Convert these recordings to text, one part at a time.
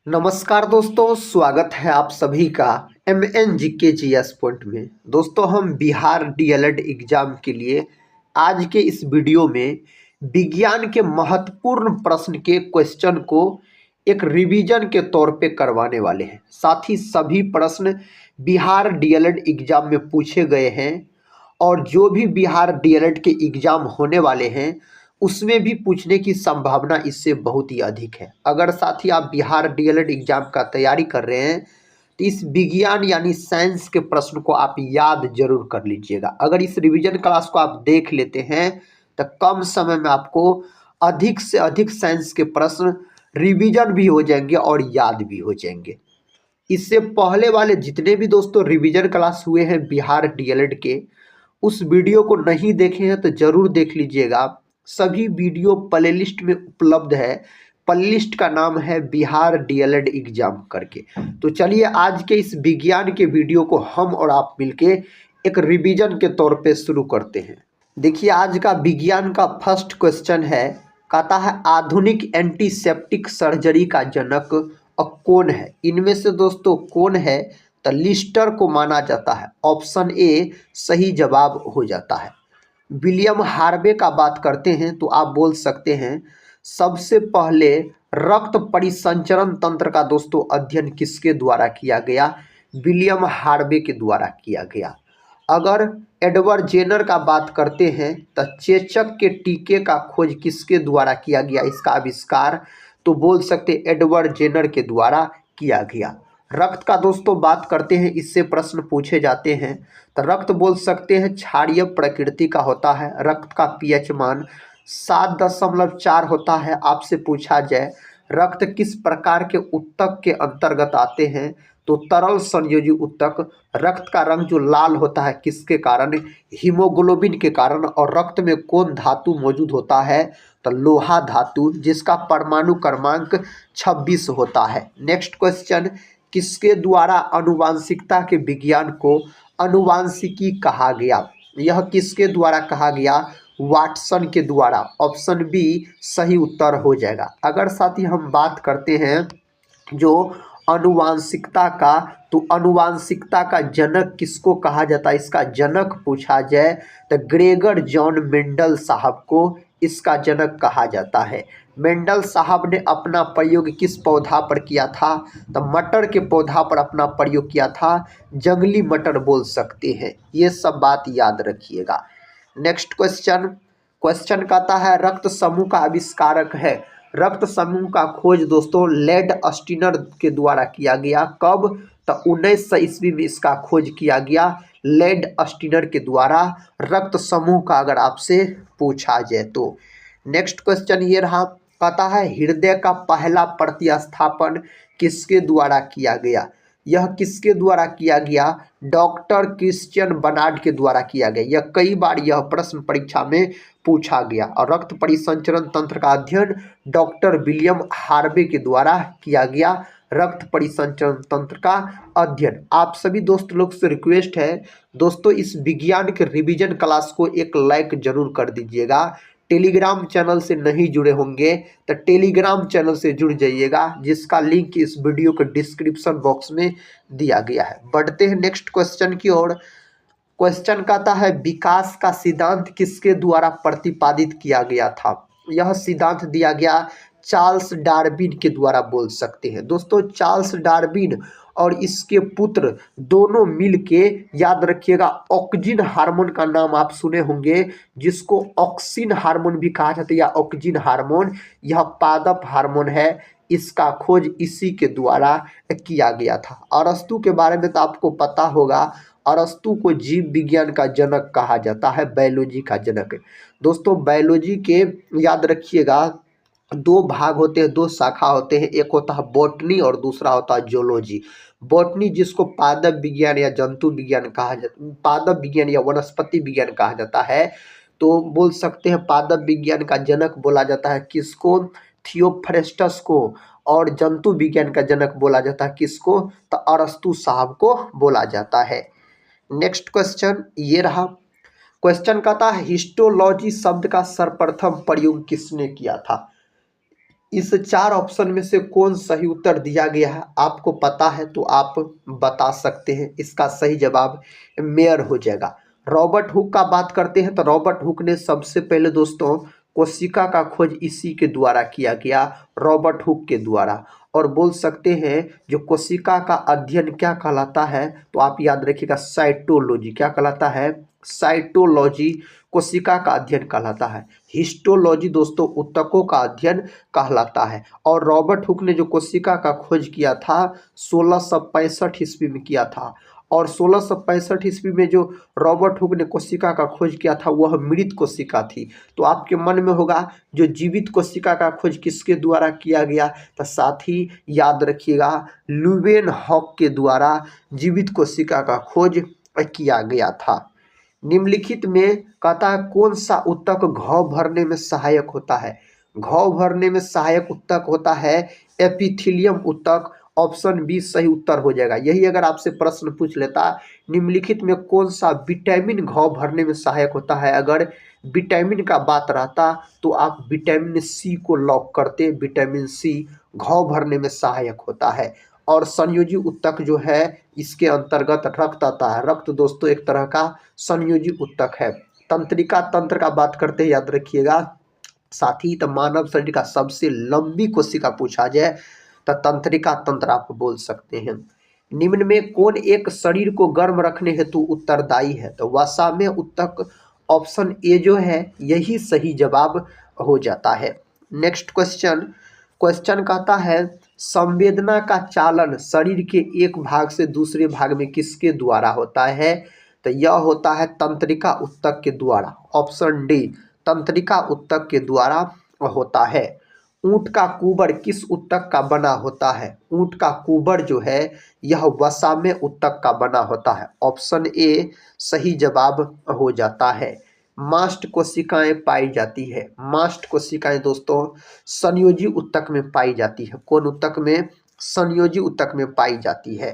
नमस्कार दोस्तों, स्वागत है आप सभी का MNGK GS पॉइंट में। दोस्तों, हम बिहार DLED एग्जाम के लिए आज के इस वीडियो में विज्ञान के महत्वपूर्ण प्रश्न के क्वेश्चन को एक रिवीजन के तौर पे करवाने वाले हैं। साथ ही सभी प्रश्न बिहार DLED एग्जाम में पूछे गए हैं और जो भी बिहार DLED के एग्जाम होने वाले हैं उसमें भी पूछने की संभावना इससे बहुत ही अधिक है। अगर साथ ही आप बिहार DLED एग्जाम का तैयारी कर रहे हैं तो इस विज्ञान यानी साइंस के प्रश्न को आप याद जरूर कर लीजिएगा। अगर इस रिवीजन क्लास को आप देख लेते हैं तो कम समय में आपको अधिक से अधिक साइंस के प्रश्न रिवीजन भी हो जाएंगे और याद भी हो जाएंगे। इससे पहले वाले जितने भी दोस्तों रिवीजन क्लास हुए हैं बिहार DLED के, उस वीडियो को नहीं देखे हैं तो जरूर देख लीजिएगा। सभी वीडियो प्लेलिस्ट में उपलब्ध है। प्लेलिस्ट का नाम है बिहार DLED एग्जाम करके। तो चलिए आज के इस विज्ञान के वीडियो को हम और आप मिलके एक रिवीजन के तौर पे शुरू करते हैं। देखिए, आज का विज्ञान का फर्स्ट क्वेश्चन है, कहता है आधुनिक एंटीसेप्टिक सर्जरी का जनक कौन है। इनमें से दोस्तों कौन है तो लिस्टर को माना जाता है। ऑप्शन ए सही जवाब हो जाता है। विलियम हार्वे का बात करते हैं तो आप बोल सकते हैं सबसे पहले रक्त परिसंचरण तंत्र का दोस्तों अध्ययन किसके द्वारा किया गया। विलियम हार्वे के द्वारा किया गया। अगर एडवर्ड जेनर का बात करते हैं तो चेचक के टीके का खोज किसके द्वारा किया गया, इसका आविष्कार तो बोल सकते एडवर्ड जेनर के द्वारा किया गया। रक्त का दोस्तों बात करते हैं, इससे प्रश्न पूछे जाते हैं तो रक्त बोल सकते हैं क्षारीय प्रकृति का होता है। रक्त का पीएच मान 7.4 होता है। आपसे पूछा जाए रक्त किस प्रकार के ऊतक के अंतर्गत आते हैं तो तरल संयोजी ऊतक। रक्त का रंग जो लाल होता है किसके कारण, हीमोग्लोबिन के कारण। और रक्त में कौन धातु मौजूद होता है तो लोहा धातु, जिसका परमाणु क्रमांक 26 होता है। नेक्स्ट क्वेश्चन, किसके द्वारा अनुवांशिकता के विज्ञान को अनुवांशिकी कहा गया। यह किसके द्वारा कहा गया, वाटसन के द्वारा। ऑप्शन बी सही उत्तर हो जाएगा। अगर साथ ही हम बात करते हैं जो अनुवांशिकता का, तो अनुवांशिकता का जनक किसको कहा जाता है, इसका जनक पूछा जाए तो ग्रेगर जॉन मेंडल साहब को इसका जनक कहा जाता है। मेंडल साहब ने अपना प्रयोग किस पौधा पर किया था तो मटर के पौधा पर अपना प्रयोग किया था। जंगली मटर बोल सकते हैं। ये सब बात याद रखिएगा। नेक्स्ट क्वेश्चन, क्वेश्चन कहता है रक्त समूह का आविष्कारक है। रक्त समूह का खोज दोस्तों लेड अस्टिनर के द्वारा किया गया। कब तो 1900 ईस्वी में इसका खोज किया गया लेड अस्टिनर के द्वारा। रक्त समूह का अगर आपसे पूछा जाए तो। नेक्स्ट क्वेश्चन ये रहा, कहता है हृदय का पहला प्रतिस्थापन किसके द्वारा किया गया। यह किसके द्वारा किया गया, डॉक्टर क्रिश्चियन बर्नार्ड के द्वारा किया गया। यह कई बार यह प्रश्न परीक्षा में पूछा गया। और रक्त परिसंचरण तंत्र का अध्ययन डॉक्टर विलियम हार्वे के द्वारा किया गया। रक्त परिसंचरण तंत्र का अध्ययन। आप सभी दोस्त लोग से रिक्वेस्ट है दोस्तों, इस विज्ञान के रिवीजन क्लास को एक लाइक जरूर कर दीजिएगा। टेलीग्राम चैनल से नहीं जुड़े होंगे तो टेलीग्राम चैनल से जुड़ जाइएगा, जिसका लिंक इस वीडियो के डिस्क्रिप्शन बॉक्स में दिया गया है। बढ़ते हैं नेक्स्ट क्वेश्चन की ओर। क्वेश्चन कहता है विकास का सिद्धांत किसके द्वारा प्रतिपादित किया गया था। यह सिद्धांत दिया गया चार्ल्स डार्विन के द्वारा बोल सकते हैं। दोस्तों, चार्ल्स डार्विन और इसके पुत्र दोनों मिलके, याद रखिएगा, ऑक्सिन हार्मोन का नाम आप सुने होंगे, जिसको ऑक्सिन हार्मोन भी कहा जाता है या ऑक्सिन हार्मोन। यह पादप हार्मोन है। इसका खोज इसी के द्वारा किया गया था। अरस्तु के बारे में तो आपको पता होगा, अरस्तु को जीव विज्ञान का जनक कहा जाता है, बायोलॉजी का जनक। दोस्तों, बायोलॉजी के याद रखिएगा दो भाग होते हैं, दो शाखा होते हैं। एक होता है बॉटनी और दूसरा होता है जूलॉजी। बॉटनी जिसको पादप विज्ञान या जंतु विज्ञान कहा जाता, पादप विज्ञान या वनस्पति विज्ञान कहा जाता है। तो बोल सकते हैं पादप विज्ञान का जनक बोला जाता है किसको, थियोफ्रेस्टस को। और जंतु विज्ञान का जनक बोला जाता है किसको तो अरस्तु साहब को बोला जाता है। नेक्स्ट क्वेश्चन ये रहा, क्वेश्चन कहता है हिस्टोलॉजी शब्द का सर्वप्रथम प्रयोग किसने किया था। इस चार ऑप्शन में से कौन सही उत्तर दिया गया है आपको पता है तो आप बता सकते हैं। इसका सही जवाब मेयर हो जाएगा। रॉबर्ट हुक का बात करते हैं तो रॉबर्ट हुक ने सबसे पहले दोस्तों कोशिका का खोज इसी के द्वारा किया गया, रॉबर्ट हुक के द्वारा। और बोल सकते हैं जो कोशिका का अध्ययन क्या कहलाता है तो आप याद रखिएगा साइटोलॉजी। क्या कहलाता है? साइटोलॉजी कोशिका का अध्ययन कहलाता है। हिस्टोलॉजी दोस्तों ऊतकों का अध्ययन कहलाता है। और रॉबर्ट हुक ने जो कोशिका का खोज किया था 1665 ईस्वी में किया था। और 1665 ईस्वी में जो रॉबर्ट हुक ने कोशिका का खोज किया था वह मृत कोशिका थी। तो आपके मन में होगा जो जीवित कोशिका का खोज किसके द्वारा किया गया, तो साथ ही याद रखिएगा लुवेन हॉक के द्वारा जीवित कोशिका का खोज किया गया था। निम्नलिखित में कहता है कौन सा ऊतक घाव भरने में सहायक होता है? घाव भरने में सहायक ऊतक होता है एपिथेलियम ऊतक। ऑप्शन बी सही उत्तर हो जाएगा। यही अगर आपसे प्रश्न पूछ लेता निम्नलिखित में कौन सा विटामिन घाव भरने में सहायक होता है, अगर विटामिन का बात रहता तो आप विटामिन सी को लॉक करते। विटामिन सी घाव भरने में सहायक होता है। और संयोजी ऊतक जो है इसके अंतर्गत रक्त आता है। रक्त दोस्तों एक तरह का संयोजी ऊतक है। तंत्रिका तंत्र का बात करते हैं याद रखिएगा। साथ ही तो मानव शरीर का सबसे लंबी कोशिका पूछा जाए तो तंत्रिका तंत्र आप बोल सकते हैं। निम्न में कौन एक शरीर को गर्म रखने हेतु उत्तरदायी है? तो वसा में ऊतक ऑप्शन ए जो है यही सही जवाब हो जाता है। नेक्स्ट क्वेश्चन क्वेश्चन कहता है संवेदना का चालन शरीर के एक भाग से दूसरे भाग में किसके द्वारा होता है? तो यह होता है तंत्रिका ऊतक के द्वारा। ऑप्शन डी तंत्रिका ऊतक के द्वारा होता है। ऊंट का कुबर किस ऊतक का बना होता है? ऊंट का कुबर जो है यह वसा में ऊतक का बना होता है। ऑप्शन ए सही जवाब हो जाता है। मास्ट कोशिकाएं पाई जाती है। मास्ट कोशिकाएं दोस्तों संयोजी ऊतक में पाई जाती है। कौन ऊतक में? संयोजी ऊतक में पाई जाती है।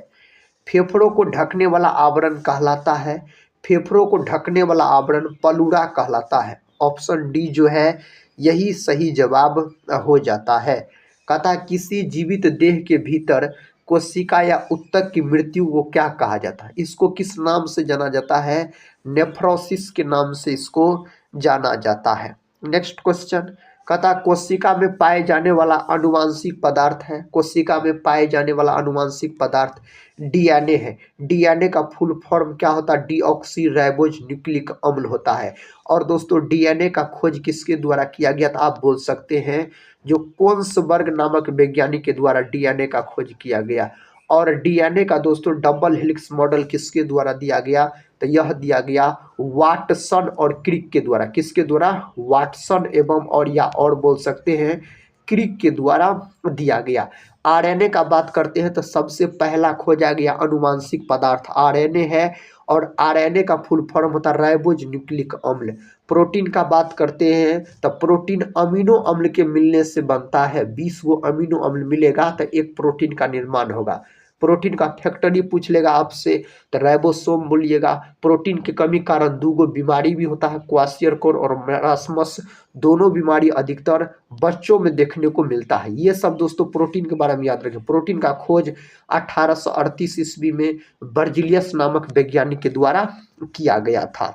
फेफड़ों को ढकने वाला आवरण कहलाता है। फेफड़ों को ढकने वाला आवरण पलूरा कहलाता है। ऑप्शन डी जो है यही सही जवाब हो जाता है। कहता किसी जीवित देह के भीतर कोशिका या ऊतक की मृत्यु को क्या कहा जाता है? इसको किस नाम से जाना जाता है? नेफ्रोसिस के नाम से इसको जाना जाता है। नेक्स्ट क्वेश्चन कहता कोशिका में पाए जाने वाला आनुवांशिक पदार्थ है। कोशिका में पाए जाने वाला आनुवांशिक पदार्थ डीएनए है। डीएनए का फुल फॉर्म क्या होता है? डीऑक्सी राइबोज न्यूक्लिक अम्ल होता है। और दोस्तों डीएनए का खोज किसके द्वारा किया गया था? आप बोल सकते हैं जो कोन्सबर्ग नामक वैज्ञानिक के द्वारा डीएनए का खोज किया गया। और डीएनए का दोस्तों डबल हेलिक्स मॉडल किसके द्वारा दिया गया? तो यह दिया गया वाटसन और क्रिक के द्वारा। किसके द्वारा? वाटसन एवं और बोल सकते हैं क्रिक के द्वारा दिया गया। आरएनए का बात करते हैं तो सबसे पहला खोजा गया अनुवांशिक पदार्थ आरएनए है। और आरएनए का फुल फॉर्म होता है राइबोज न्यूक्लिक अम्ल। प्रोटीन का बात करते हैं तो प्रोटीन अमीनो अम्ल के मिलने से बनता है। 20 वो अमीनो अम्ल मिलेगा तो एक प्रोटीन का निर्माण होगा। प्रोटीन का फैक्टरी पूछ लेगा आपसे तो राइबोसोम बोलिएगा। प्रोटीन की कमी कारण दूगो बीमारी भी होता है, क्वाशियरकोर और मरासमस। दोनों बीमारी अधिकतर बच्चों में देखने को मिलता है। ये सब दोस्तों प्रोटीन के बारे में याद रखें। प्रोटीन का खोज 1838 ईस्वी में बर्जिलियस नामक वैज्ञानिक के द्वारा किया गया था।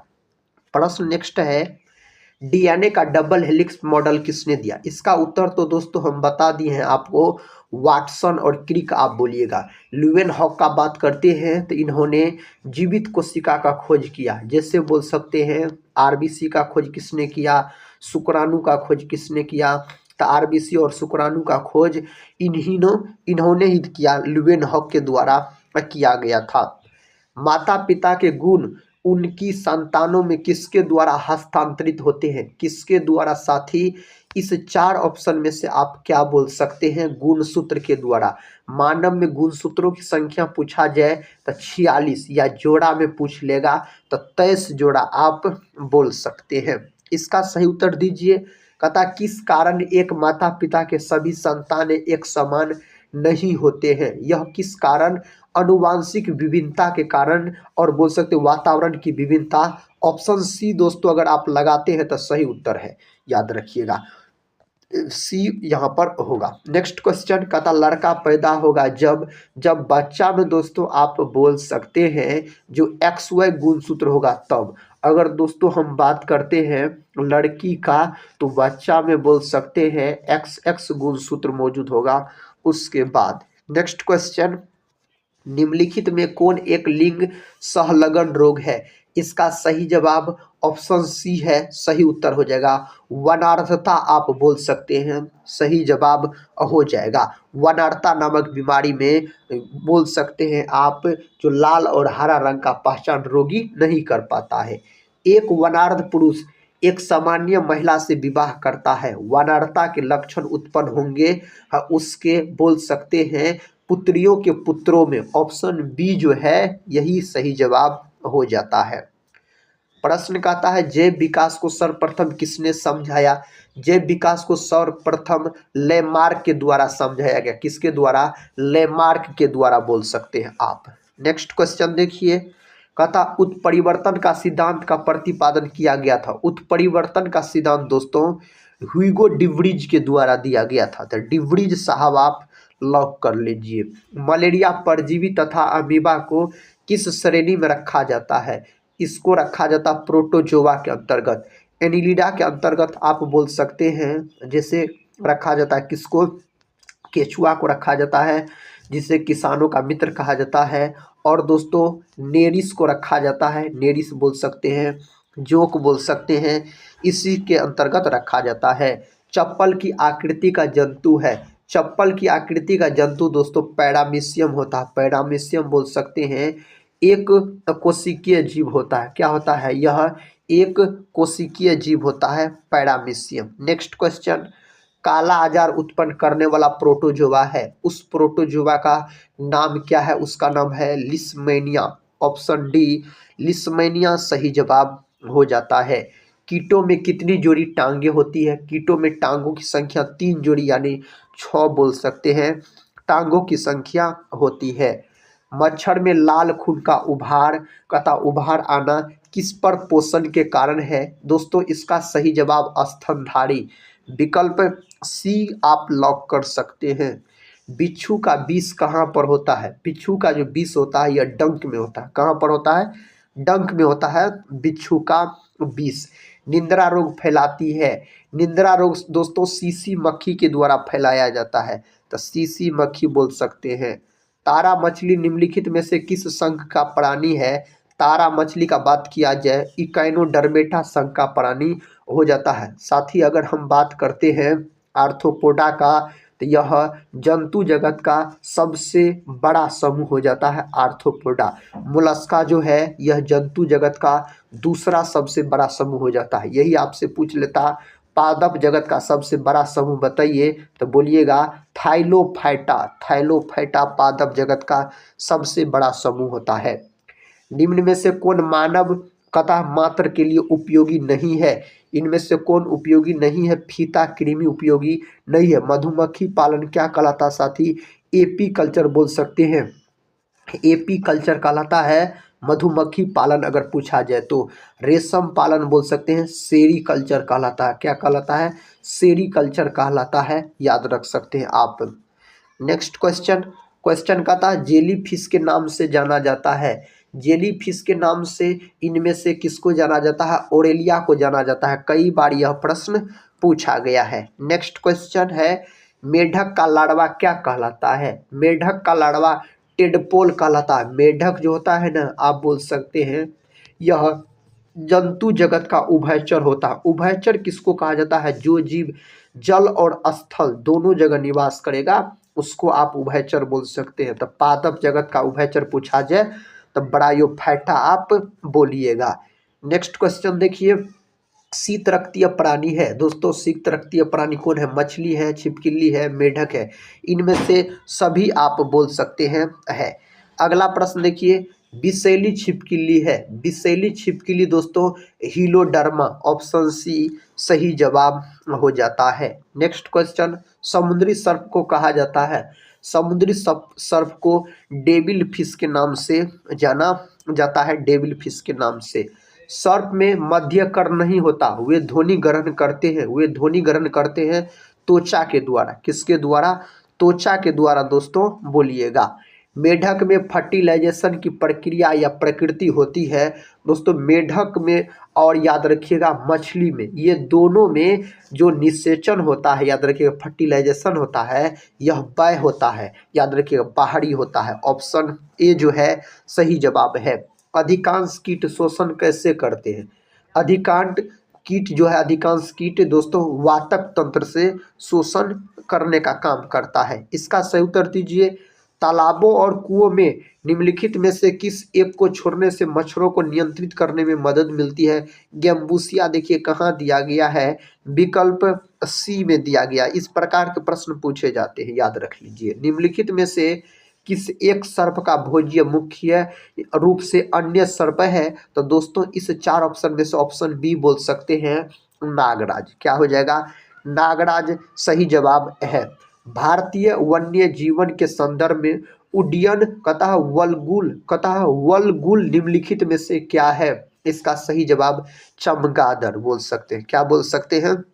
प्रश्न नेक्स्ट है डीएनए का डबल हेलिक्स मॉडल किसने दिया? इसका उत्तर तो दोस्तों हम बता दिए हैं आपको, वाटसन और क्रिक आप बोलिएगा। ल्यूवेनहॉक का बात करते हैं तो इन्होंने जीवित कोशिका का खोज किया। जैसे बोल सकते हैं आरबीसी का खोज किसने किया? शुक्राणु का खोज किसने किया? तो आरबीसी और शुक्राणु का खोज इन्होंने ही किया, ल्यूवेनहॉक के द्वारा किया गया था। माता पिता के गुण उनकी संतानों में किसके द्वारा हस्तांतरित होते हैं? किसके द्वारा साथी? इस चार ऑप्शन में से आप क्या बोल सकते हैं? गुणसूत्र के द्वारा। मानव में गुणसूत्रों की संख्या पूछा जाए तो 46 या जोड़ा में पूछ लेगा तो 23 जोड़ा आप बोल सकते हैं। इसका सही उत्तर दीजिए। कहता किस कारण एक माता पिता के सभी संतान एक समान नहीं होते हैं? यह किस कारण? अनुवांशिक विभिन्नता के कारण और बोल सकते वातावरण की विभिन्नता। ऑप्शन सी दोस्तों अगर आप लगाते हैं तो सही उत्तर है, याद रखिएगा। सी यहाँ पर होगा। नेक्स्ट क्वेश्चन कहता लड़का पैदा होगा जब, जब बच्चा में दोस्तों आप बोल सकते हैं जो एक्स वाई गुणसूत्र होगा तब। अगर दोस्तों हम बात करते हैं लड़की का तो बच्चा में बोल सकते हैं एक्स एक्स गुणसूत्र मौजूद होगा उसके बाद। नेक्स्ट क्वेश्चन निम्नलिखित में कौन एक लिंग सहलगन रोग है? इसका सही जवाब ऑप्शन सी है, सही उत्तर हो जाएगा वनार्थता आप बोल सकते हैं, सही जवाब हो जाएगा। वनार्थता नामक बीमारी में बोल सकते हैं आप जो लाल और हरा रंग का पहचान रोगी नहीं कर पाता है। एक वनार्थ पुरुष एक सामान्य महिला से विवाह करता है, वनार्थता के लक्षण उत्पन्न होंगे, उसके बोल सकते हैं पुत्रियों के पुत्रों में। ऑप्शन बी जो है यही सही जवाब हो जाता है। प्रश्न कहता है जैव विकास को सर्वप्रथम किसने समझाया? जैव विकास को सर्वप्रथम लेमार्क के द्वारा समझाया गया। किसके द्वारा? लेमार्क के द्वारा बोल सकते हैं आप। नेक्स्ट क्वेश्चन देखिए, कहता उत्परिवर्तन का सिद्धांत का प्रतिपादन किया गया था। उत्परिवर्तन का सिद्धांत दोस्तों ह्यूगो डिवरीज के द्वारा दिया गया था। तो डिवरीज साहब आप लॉक कर लीजिए। मलेरिया परजीवी तथा अमीबा को किस श्रेणी में रखा जाता है? इसको रखा जाता प्रोटोजोआ के अंतर्गत। एनिलिडा के अंतर्गत आप बोल सकते हैं जैसे रखा जाता है किसको? केचुआ को रखा जाता है जिसे किसानों का मित्र कहा जाता है। और दोस्तों नेरिस को रखा जाता है, नेरिस बोल सकते हैं, जोक बोल सकते हैं, इसी के अंतर्गत रखा जाता है। चप्पल की आकृति का जंतु है, चप्पल की आकृति का जंतु दोस्तों पैरामीशियम होता है। पैरामीशियम बोल सकते हैं एक कोशिकीय जीव होता है। क्या होता है? यह एक कोशिकीय जीव होता है पैरामीशियम। नेक्स्ट क्वेश्चन, काला आजार उत्पन्न करने वाला प्रोटोजोआ है, उस प्रोटोजोआ का नाम क्या है? उसका नाम है लिस्मेनिया। ऑप्शन डी लिस्मेनिया सही जवाब हो जाता है। कीटों में कितनी जोड़ी टांगे होती है? कीटों में टांगों की संख्या 3 जोड़ी यानी 6 बोल सकते हैं टांगों की संख्या होती है। मच्छर में लाल खून का उभार कथा उभार आना किस पर पोषण के कारण है? दोस्तों इसका सही जवाब स्तनधारी विकल्प सी आप लॉक कर सकते हैं। बिच्छू का विष कहाँ पर होता है? बिच्छू का जो विष होता है यह डंक में होता है। कहाँ पर होता है? डंक में होता है बिच्छू का विष। निंद्रा रोग फैलाती है, निंद्रा रोग दोस्तों सीसी मक्खी के द्वारा फैलाया जाता है, तो सीसी मक्खी बोल सकते हैं। तारा मछली निम्नलिखित में से किस संघ का प्राणी है? तारा मछली का बात किया जाए इकाइनोडर्मेटा संघ का प्राणी हो जाता है। साथ ही अगर हम बात करते हैं आर्थ्रोपोडा का तो यह जंतु जगत का सबसे बड़ा समूह हो जाता है आर्थ्रोपोडा। मोलस्का जो है यह जंतु जगत का दूसरा सबसे बड़ा समूह हो जाता है। यही आपसे पूछ लेता पादप जगत का सबसे बड़ा समूह बताइए तो बोलिएगा थाइलोफाइटा। थाइलोफाइटा पादप जगत का सबसे बड़ा समूह होता है। निम्न में से कौन मानव कथा मात्र के लिए उपयोगी नहीं है? इनमें से कौन उपयोगी नहीं है? फीता कृमि उपयोगी नहीं है। मधुमक्खी पालन क्या कहलाता साथी? एपी कल्चर बोल सकते हैं। एपी कल्चर कहलाता है मधुमक्खी पालन अगर पूछा जाए तो। रेशम पालन बोल सकते हैं सेरी कल्चर कहलाता है। क्या कहलाता है? सेरी कल्चर कहलाता है, याद रख सकते हैं आप। नेक्स्ट क्वेश्चन, क्वेश्चन कहता है जेली फिश के नाम से जाना जाता है। जेली फिश के नाम से इनमें से किसको जाना जाता है? ओरेलिया को जाना जाता है। कई बार यह प्रश्न पूछा गया है। नेक्स्ट क्वेश्चन है मेढक का लार्वा क्या कहलाता है? मेढक का लार्वा टेडपोल कहलाता है। मेढक जो होता है ना आप बोल सकते हैं यह जंतु जगत का उभयचर होता है। उभयचर किसको कहा जाता है? जो जीव जल और स्थल दोनों जगह निवास करेगा उसको आप उभयचर बोल सकते हैं। तो पादप जगत का उभयचर पूछा जाए तो ब्रायोफाइटा आप बोलिएगा। नेक्स्ट क्वेश्चन देखिए, शीतरक्तीय प्राणी है दोस्तों। शीतरक्तीय प्राणी कौन है? मछली है, छिपकली है, मेढक है। इनमें से सभी आप बोल सकते हैं है। अगला प्रश्न देखिए, विषैली छिपकली है। विषैली छिपकली दोस्तों हीलोडर्मा। ऑप्शन सी सही जवाब हो जाता है। नेक्स्ट क्वेश्चन, समुद्री सर्प को कहा जाता है। समुद्री सर्प को डेविल फिश के नाम से जाना जाता है। डेविल फिश के नाम से। सर्प में मध्य कर्ण नहीं होता, वे ध्वनि ग्रहण करते हैं। वे ध्वनि ग्रहण करते हैं त्वचा के द्वारा, किसके द्वारा? त्वचा के द्वारा दोस्तों बोलिएगा। मेढक में फर्टिलाइजेशन की प्रक्रिया या प्रकृति होती है दोस्तों मेढक में और याद रखिएगा मछली में, ये दोनों में जो निषेचन होता है याद रखिएगा फर्टिलाइजेशन होता है यह बाह्य होता है, याद रखिएगा बाहरी होता है। ऑप्शन ए जो है सही जवाब है। अधिकांश कीट शोषण कैसे करते हैं? अधिकांश कीट जो है अधिकांश कीट दोस्तों वातक तंत्र से शोषण करने का काम करता है। इसका सही उत्तर दीजिए। तालाबों और कुओं में निम्नलिखित में से किस एक को छोड़ने से मच्छरों को नियंत्रित करने में मदद मिलती है? गेम्बूसिया देखिए कहाँ दिया गया है, विकल्प सी में दिया गया। इस प्रकार के प्रश्न पूछे जाते हैं, याद रख लीजिए। निम्नलिखित में से किस एक सर्प का भोज्य मुख्य रूप से अन्य सर्प है? तो दोस्तों इस चार ऑप्शन में से ऑप्शन बी बोल सकते हैं नागराज। क्या हो जाएगा? नागराज सही जवाब है। भारतीय वन्य जीवन के संदर्भ में उड्डयन कतः वल्गुल निम्नलिखित में से क्या है? इसका सही जवाब चमगादड़ बोल सकते हैं। क्या बोल सकते हैं?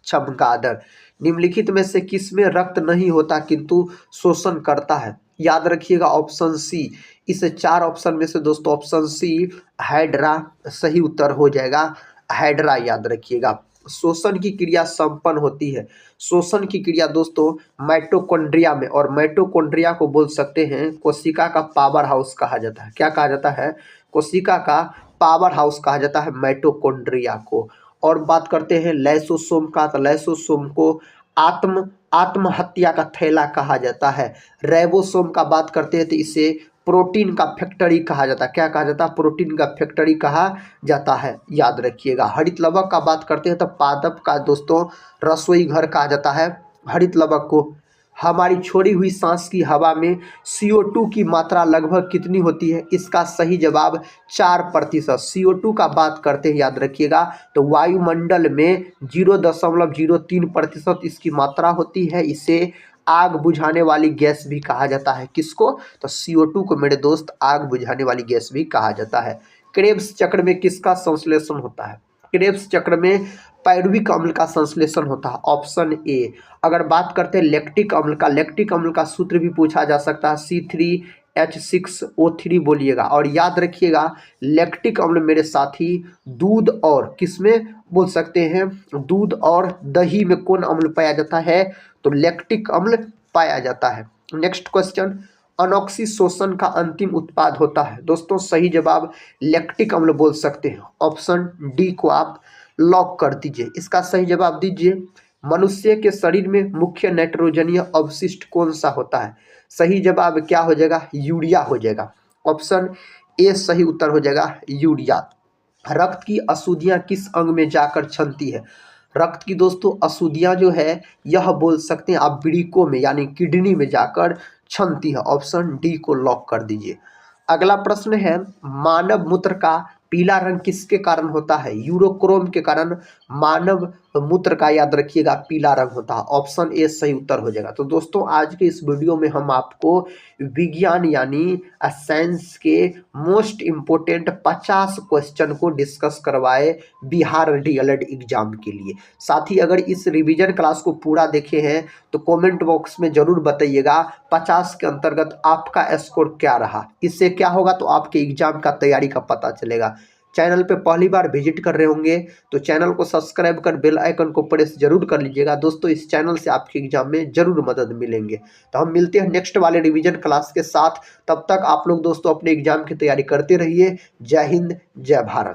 चमगादड़। निम्नलिखित में से किसमें रक्त नहीं होता किंतु शोषण करता है? याद रखिएगा ऑप्शन सी। इस चार ऑप्शन में से दोस्तों ऑप्शन सी हाइड्रा सही उत्तर हो जाएगा। हाइड्रा याद रखिएगा। शोषण की क्रिया संपन्न होती है। शोषण की क्रिया दोस्तों माइटोकॉन्ड्रिया में, और माइटोकॉन्ड्रिया को बोल सकते हैं कोशिका का पावर हाउस कहा जाता है। क्या कहा जाता है? कोशिका का पावर हाउस कहा जाता है माइटोकॉन्ड्रिया को। और बात करते हैं लाइसोसोम का, तो लाइसोसोम को आत्महत्या का थैला कहा जाता है। राइबोसोम का बात करते हैं तो इसे प्रोटीन का फैक्ट्री कहा जाता है। क्या कहा जाता है? प्रोटीन का फैक्ट्री कहा जाता है, याद रखिएगा। हरित लवक का बात करते हैं तो पादप का दोस्तों रसोई घर कहा जाता है हरित लवक को। हमारी छोड़ी हुई सांस की हवा में CO2 की मात्रा लगभग कितनी होती है? इसका सही जवाब 4%। CO2 का बात करते हैं याद रखिएगा तो वायुमंडल में 0.03% इसकी मात्रा होती है। इसे आग बुझाने वाली गैस भी कहा जाता है। किसको? तो CO2 को मेरे दोस्त आग बुझाने वाली गैस भी कहा जाता है। क्रेब्स चक्र में किसका संश्लेषण होता है? क्रेब्स चक्र में पायरुविक अम्ल का संश्लेषण होता है। Option A. अगर बात करते हैं लैक्टिक अम्ल का, लैक्टिक अम्ल का सूत्र भी पूछा जा सकता है C3H6O3 बोलिएगा। और याद रखिएगा लैक्टिक अम्ल मेरे साथी दूध और किसमें बोल सकते हैं? दूध और दही में कौन अम्ल पाया जाता है? तो लैक्टिक अम्ल पाया जाता है। नेक्स्ट क्वेश्चन, अनॉक्सिशोसन का अंतिम उत्पाद होता है। दोस्तों सही जवाब लैक्टिक अम्ल बोल सकते हैं। ऑप्शन डी को आप लॉक कर दीजिए। इसका सही जवाब दीजिए। मनुष्य के शरीर में मुख्य नाइट्रोजनीय अवशिष्ट कौन सा होता है? सही जवाब क्या हो जाएगा? यूरिया हो जाएगा। ऑप्शन ए सही उत्तर हो जाएगा यूरिया। रक्त की अशुद्धियां किस अंग में जाकर छनती है? रक्त की दोस्तों अशुद्धियां जो है यह बोल सकते हैं आप वृक्कों में यानी किडनी में जाकर छनती है। ऑप्शन डी को लॉक कर दीजिए। अगला प्रश्न है, मानव मूत्र का पीला रंग किसके कारण होता है? यूरोक्रोम के कारण मानव मूत्र का याद रखिएगा पीला रंग होता है। ऑप्शन ए सही उत्तर हो जाएगा। तो दोस्तों आज के इस वीडियो में हम आपको विज्ञान यानी साइंस के मोस्ट इम्पोर्टेंट 50 क्वेश्चन को डिस्कस करवाए बिहार डीएलएड एग्जाम के लिए। साथ ही अगर इस रिवीजन क्लास को पूरा देखे हैं तो कमेंट बॉक्स में जरूर बताइएगा 50 के अंतर्गत आपका स्कोर क्या रहा। इससे क्या होगा तो आपके एग्जाम का तैयारी का पता चलेगा। चैनल पे पहली बार विजिट कर रहे होंगे तो चैनल को सब्सक्राइब कर बेल आइकन को प्रेस जरूर कर लीजिएगा। दोस्तों इस चैनल से आपके एग्जाम में जरूर मदद मिलेंगे। तो हम मिलते हैं नेक्स्ट वाले रिवीजन क्लास के साथ। तब तक आप लोग दोस्तों अपने एग्जाम की तैयारी करते रहिए। जय हिंद, जय भारत।